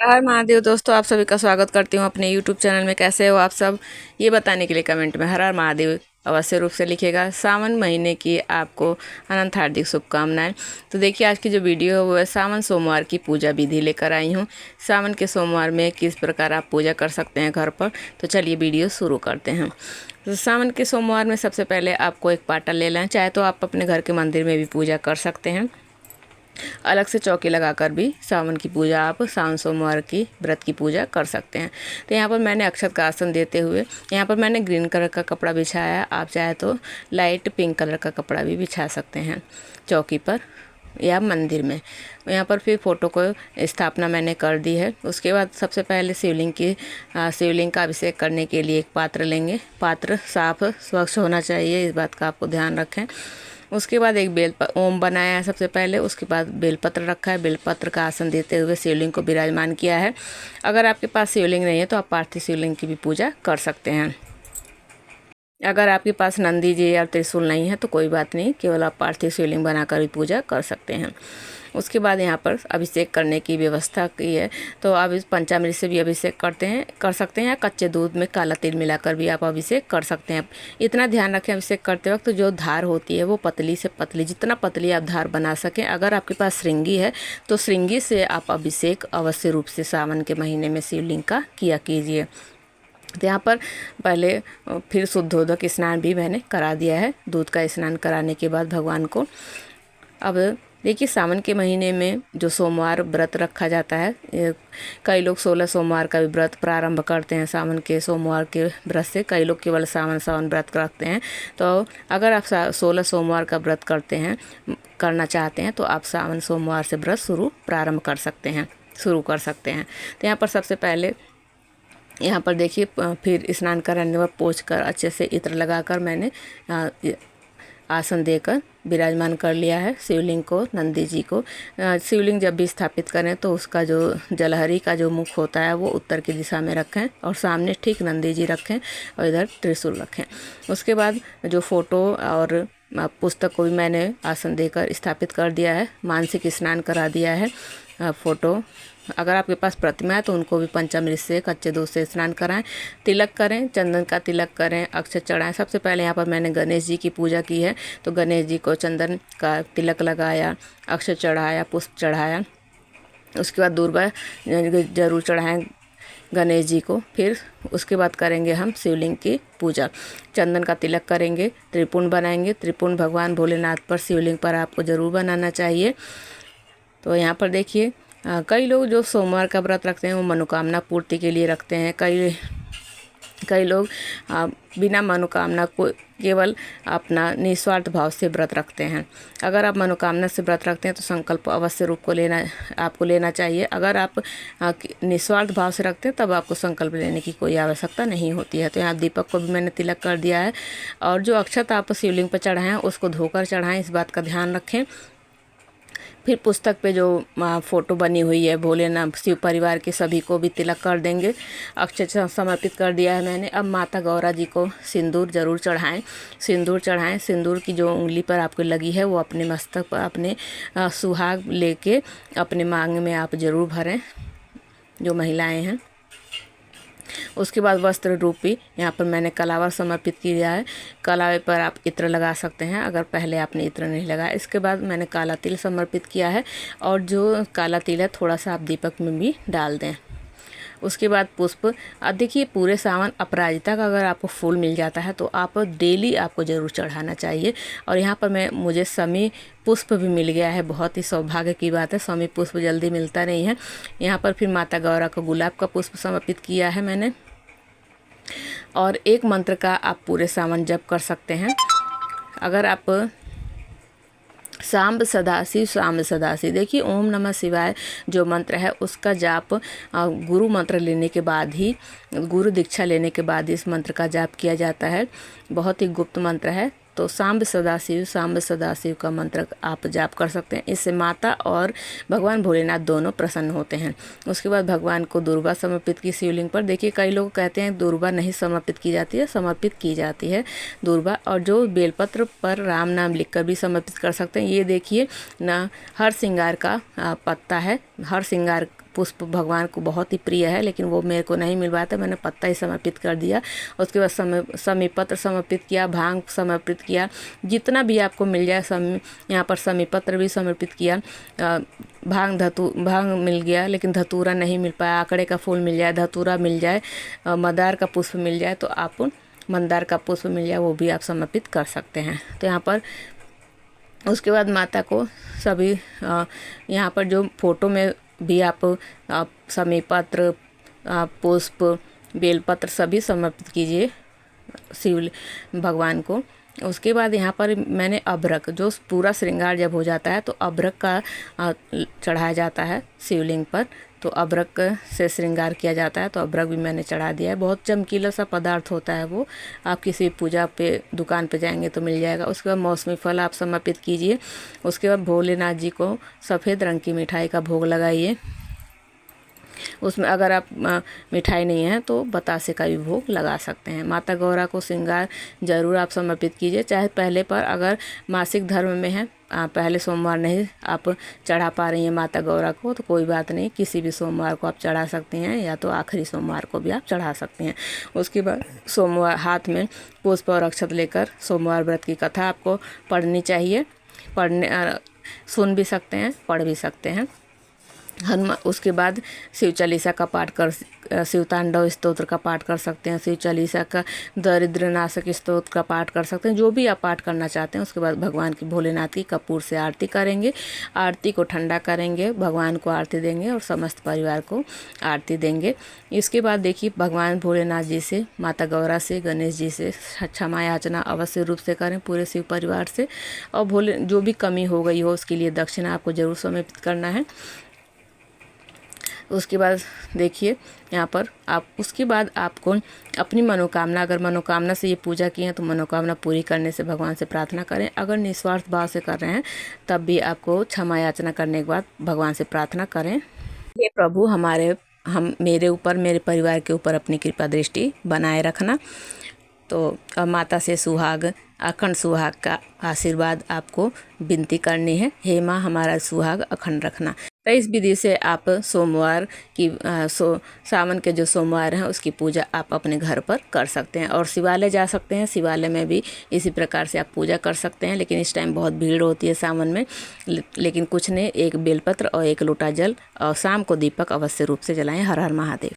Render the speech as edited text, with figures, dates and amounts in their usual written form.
हर हर महादेव दोस्तों, आप सभी का स्वागत करती हूँ अपने YouTube चैनल में। कैसे हो आप सब, ये बताने के लिए कमेंट में हर हर महादेव अवश्य रूप से लिखेगा। सावन महीने की आपको अनंत हार्दिक शुभकामनाएं। तो देखिए, आज की जो वीडियो है वो है सावन सोमवार की पूजा विधि लेकर आई हूँ। सावन के सोमवार में किस प्रकार आप पूजा कर सकते हैं घर पर। तो चलिए वीडियो शुरू करते हैं। तो सावन के सोमवार में सबसे पहले आपको एक पाटल ले लें। चाहे तो आप अपने घर के मंदिर में भी पूजा कर सकते हैं। अलग से चौकी लगाकर भी सावन की पूजा, आप सावन सोमवार की व्रत की पूजा कर सकते हैं। तो यहाँ पर मैंने अक्षत का आसन देते हुए यहाँ पर मैंने ग्रीन कलर का कपड़ा बिछाया है। आप चाहे तो लाइट पिंक कलर का कपड़ा भी बिछा सकते हैं चौकी पर या मंदिर में। यहाँ पर फिर फ़ोटो को स्थापना मैंने कर दी है। उसके बाद सबसे पहले शिवलिंग का अभिषेक करने के लिए एक पात्र लेंगे। पात्र साफ स्वच्छ होना चाहिए, इस बात का आपको ध्यान रखें। उसके बाद एक ओम बनाया है सबसे पहले। उसके बाद बेलपत्र रखा है। बेलपत्र का आसन देते हुए शिवलिंग को विराजमान किया है। अगर आपके पास शिवलिंग नहीं है तो आप पार्थिव शिवलिंग की भी पूजा कर सकते हैं। अगर आपके पास नंदी जी या त्रिशूल नहीं है तो कोई बात नहीं, केवल आप पार्थिव शिवलिंग बनाकर भी पूजा कर सकते हैं। उसके बाद यहाँ पर अभिषेक करने की व्यवस्था की है। तो आप इस पंचामृत से भी अभिषेक कर सकते हैं या कच्चे दूध में काला तिल मिलाकर भी आप अभिषेक कर सकते हैं। इतना ध्यान रखें अभिषेक करते वक्त जो धार होती है वो पतली से पतली, जितना पतली आप धार बना सकें। अगर आपके पास श्रृंगी है तो श्रृंगी से आप अभिषेक अवश्य रूप से सावन के महीने में शिवलिंग का किया कीजिए। तो यहाँ पर पहले फिर शुद्धोदक स्नान भी मैंने करा दिया है। दूध का स्नान कराने के बाद भगवान को, अब देखिए सावन के महीने में जो सोमवार व्रत रखा जाता है, कई लोग 16 सोमवार का भी व्रत प्रारंभ करते हैं। सावन के सोमवार के व्रत से कई लोग केवल सावन व्रत रखते हैं। तो अगर आप 16 सोमवार का व्रत करना चाहते हैं तो आप सावन सोमवार से व्रत शुरू कर सकते हैं। तो यहाँ पर सबसे पहले यहाँ पर देखिए, फिर स्नान कराने पर पोंछ कर अच्छे से इत्र लगाकर मैंने आसन देकर विराजमान कर लिया है शिवलिंग को, नंदी जी को। शिवलिंग जब भी स्थापित करें तो उसका जो जलहरी का जो मुख होता है वो उत्तर की दिशा में रखें और सामने ठीक नंदी जी रखें और इधर त्रिशूल रखें। उसके बाद जो फ़ोटो और पुस्तक को भी मैंने आसन देकर स्थापित कर दिया है। मानसिक स्नान करा दिया है। फ़ोटो, अगर आपके पास प्रतिमा है तो उनको भी पंचामृत से कच्चे दूध से स्नान कराएं। तिलक करें, चंदन का तिलक करें, अक्षत चढ़ाएं। सबसे पहले यहाँ पर मैंने गणेश जी की पूजा की है। तो गणेश जी को चंदन का तिलक लगाया, अक्षत चढ़ाया, पुष्प चढ़ाया। उसके बाद दूर्वा जरूर चढ़ाएं गणेश जी को। फिर उसके बाद करेंगे हम शिवलिंग की पूजा। चंदन का तिलक करेंगे, त्रिपुंड बनाएंगे। त्रिपुंड भगवान भोलेनाथ पर, शिवलिंग पर आपको ज़रूर बनाना चाहिए। तो यहाँ पर देखिए, कई लोग जो सोमवार का व्रत रखते हैं वो मनोकामना पूर्ति के लिए रखते हैं। कई लोग बिना मनोकामना को केवल अपना निस्वार्थ भाव से व्रत रखते हैं। अगर आप मनोकामना से व्रत रखते हैं तो संकल्प अवश्य रूप को आपको लेना चाहिए। अगर आप निस्वार्थ भाव से रखते हैं तब आपको संकल्प लेने की कोई आवश्यकता नहीं होती है। तो यहाँ दीपक को भी मैंने तिलक कर दिया है। और जो अक्षत आप शिवलिंग पर चढ़ाएं उसको धोकर चढ़ाएं, इस बात का ध्यान रखें। फिर पुस्तक पे जो फ़ोटो बनी हुई है भोलेनाथ शिव परिवार के, सभी को भी तिलक कर देंगे। अक्षत समर्पित कर दिया है मैंने। अब माता गौरा जी को सिंदूर ज़रूर चढ़ाएं। सिंदूर की जो उंगली पर आपको लगी है वो अपने मस्तक पर, अपने सुहाग लेके अपने मांग में आप ज़रूर भरें, जो महिलाएं हैं। उसके बाद वस्त्र रूपी यहाँ पर मैंने कलावा समर्पित किया है। कलावे पर आप इत्र लगा सकते हैं अगर पहले आपने इत्र नहीं लगाया। इसके बाद मैंने काला तिल समर्पित किया है और जो काला तिल है थोड़ा सा आप दीपक में भी डाल दें। उसके बाद पुष्प, देखिए पूरे सावन अपराजिता का अगर आपको फूल मिल जाता है तो आप डेली आपको ज़रूर चढ़ाना चाहिए। और यहाँ पर मुझे शमी पुष्प भी मिल गया है। बहुत ही सौभाग्य की बात है, शमी पुष्प जल्दी मिलता नहीं है। यहाँ पर फिर माता गौरा को गुलाब का पुष्प समर्पित किया है मैंने। और एक मंत्र का आप पूरे सावन जप कर सकते हैं। अगर आप सांब सदाशिव, देखिए ओम नमः शिवाय जो मंत्र है उसका जाप गुरु मंत्र लेने के बाद ही, गुरु दीक्षा लेने के बाद इस मंत्र का जाप किया जाता है। बहुत ही गुप्त मंत्र है। तो सांब सदाशिव का मंत्र आप जाप कर सकते हैं। इससे माता और भगवान भोलेनाथ दोनों प्रसन्न होते हैं। उसके बाद भगवान को दुर्वा समर्पित की शिवलिंग पर। देखिए कई लोग कहते हैं दुर्वा नहीं समर्पित की जाती है, समर्पित की जाती है दुर्वा। और जो बेलपत्र पर राम नाम लिखकर भी समर्पित कर सकते हैं। ये देखिए ना, हर श्रृंगार का पत्ता है, हर श्रृंगार पुष्प भगवान को बहुत ही प्रिय है, लेकिन वो मेरे को नहीं मिल पाया था। मैंने पत्ता ही समर्पित कर दिया। उसके बाद समीपत्र समर्पित किया, भांग समर्पित किया, जितना भी आपको मिल जाए। यहाँ पर समीपत्र भी समर्पित किया, भांग मिल गया लेकिन धतूरा नहीं मिल पाया। आकड़े का फूल मिल जाए, धतूरा मिल जाए, मंदार का पुष्प मिल जाए तो आप मंदार का पुष्प मिल जाए वो भी आप समर्पित कर सकते हैं। तो यहाँ पर उसके बाद माता को सभी यहाँ पर जो फोटो में भी आप समीपत्र, पुष्प, बेलपत्र सभी समर्पित कीजिए शिव भगवान को। उसके बाद यहाँ पर मैंने अभ्रक, जो पूरा श्रृंगार जब हो जाता है तो अभ्रक का चढ़ाया जाता है शिवलिंग पर, तो अभ्रक से श्रृंगार किया जाता है। तो अभ्रक भी मैंने चढ़ा दिया है। बहुत चमकीला सा पदार्थ होता है वो, आप किसी पूजा पे दुकान पे जाएंगे तो मिल जाएगा। उसके बाद मौसमी फल आप समर्पित कीजिए। उसके बाद भोलेनाथ जी को सफ़ेद रंग की मिठाई का भोग लगाइए। उसमें अगर आप मिठाई नहीं है तो बतासे का भी भोग लगा सकते हैं। माता गौरा को श्रृंगार ज़रूर आप समर्पित कीजिए, चाहे पहले पर, अगर मासिक धर्म में है, पहले सोमवार नहीं आप चढ़ा पा रही हैं माता गौरा को तो कोई बात नहीं, किसी भी सोमवार को आप चढ़ा सकती हैं, या तो आखिरी सोमवार को भी आप चढ़ा सकती हैं। उसके बाद सोमवार हाथ में पुष्प और अक्षत लेकर सोमवार व्रत की कथा आपको पढ़नी चाहिए। सुन भी सकते हैं, पढ़ भी सकते हैं। उसके बाद शिव चालीसा का पाठ कर, शिव तांडव स्तोत्र का पाठ कर सकते हैं, शिव चालीसा का दरिद्र नाशक स्तोत्र का पाठ कर सकते हैं, जो भी आप पाठ करना चाहते हैं। उसके बाद भगवान की, भोलेनाथ की कपूर से आरती करेंगे, आरती को ठंडा करेंगे, भगवान को आरती देंगे और समस्त परिवार को आरती देंगे। इसके बाद देखिए भगवान भोलेनाथ जी से, माता गौरा से, गणेश जी से क्षमा याचना अवश्य रूप से करें पूरे शिव परिवार से, और भोले जो भी कमी हो गई हो उसके लिए दक्षिणा आपको ज़रूर समर्पित करना है। उसके बाद देखिए यहाँ पर आप, उसके बाद आपको अपनी मनोकामना, अगर मनोकामना से ये पूजा की है तो मनोकामना पूरी करने से भगवान से प्रार्थना करें। अगर निस्वार्थ भाव से कर रहे हैं तब भी आपको क्षमा याचना करने के बाद भगवान से प्रार्थना करें, हे प्रभु मेरे ऊपर, मेरे परिवार के ऊपर अपनी कृपा दृष्टि बनाए रखना। तो माता से सुहाग, अखंड सुहाग का आशीर्वाद आपको विनती करनी है, हे माँ हमारा सुहाग अखंड रखना। तो इस विधि से आप सोमवार की सावन के जो सोमवार हैं उसकी पूजा आप अपने घर पर कर सकते हैं, और शिवालय जा सकते हैं, शिवालय में भी इसी प्रकार से आप पूजा कर सकते हैं। लेकिन इस टाइम बहुत भीड़ होती है सावन में, लेकिन कुछ नहीं, एक बेलपत्र और एक लोटा जल और शाम को दीपक अवश्य रूप से जलाएं। हर हर महादेव।